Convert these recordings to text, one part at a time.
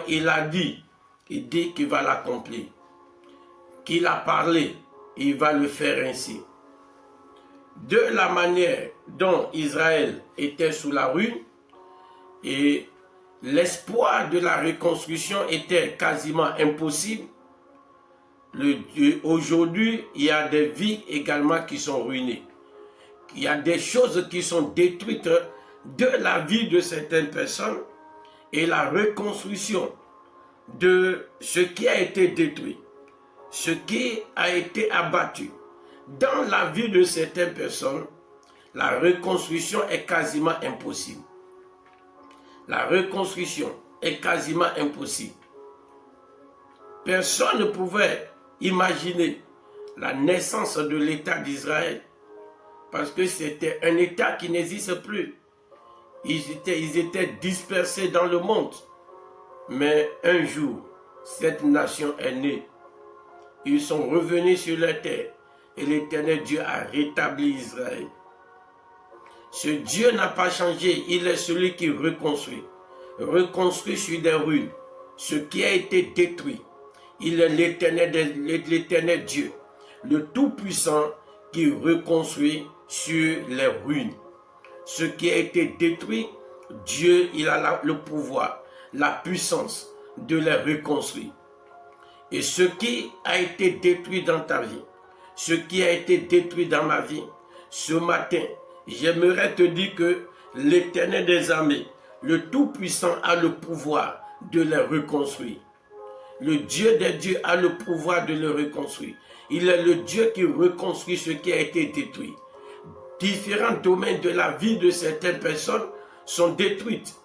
il a dit, il dit qu'il va l'accomplir. Qu'il a parlé, il va le faire ainsi. De la manière dont Israël était sous la ruine, et l'espoir de la reconstruction était quasiment impossible, aujourd'hui, il y a des vies également qui sont ruinées. Il y a des choses qui sont détruites de la vie de certaines personnes et la reconstruction de ce qui a été détruit, ce qui a été abattu. Dans la vie de certaines personnes, la reconstruction est quasiment impossible. La reconstruction est quasiment impossible. Personne ne pouvait imaginer la naissance de l'État d'Israël parce que c'était un État qui n'existe plus. Ils étaient dispersés dans le monde. Mais un jour, cette nation est née. Ils sont revenus sur la terre et l'Éternel Dieu a rétabli Israël. Ce Dieu n'a pas changé, il est celui qui reconstruit. Reconstruit sur des ruines ce qui a été détruit. Il est l'Éternel Dieu, le Tout-Puissant qui reconstruit sur les ruines. Ce qui a été détruit, Dieu, il a le pouvoir, la puissance de les reconstruire. Et ce qui a été détruit dans ta vie, ce qui a été détruit dans ma vie, ce matin, j'aimerais te dire que l'Éternel des armées, le Tout-Puissant, a le pouvoir de les reconstruire. Le Dieu des dieux a le pouvoir de le reconstruire. Il est le Dieu qui reconstruit ce qui a été détruit. Différents domaines de la vie de certaines personnes sont détruites.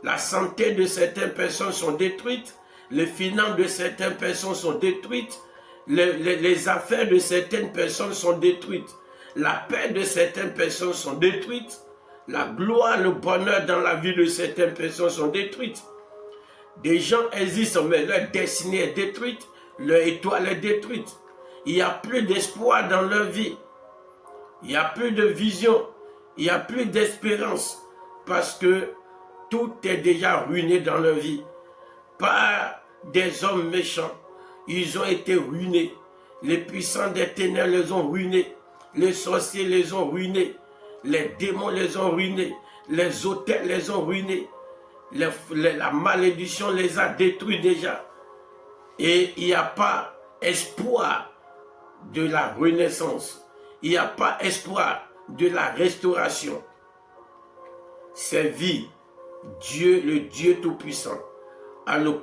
La santé de certaines personnes sont détruites. Les finances de certaines personnes sont détruites. Les affaires de certaines personnes sont détruites. La paix de certaines personnes sont détruites. La gloire, le bonheur dans la vie de certaines personnes sont détruites. Des gens existent, mais leur destinée est détruite. Leur étoile est détruite. Il n'y a plus d'espoir dans leur vie. Il n'y a plus de vision. Il n'y a plus d'espérance. Parce que tout est déjà ruiné dans leur vie. Par des hommes méchants. Ils ont été ruinés. Les puissants des ténèbres les ont ruinés. Les sorciers les ont ruinés. Les démons les ont ruinés. Les autels les ont ruinés. La malédiction les a détruits déjà. Et il n'y a pas espoir de la renaissance. Il n'y a pas espoir de la restauration. Ces vies, Dieu, le Dieu Tout-Puissant, a le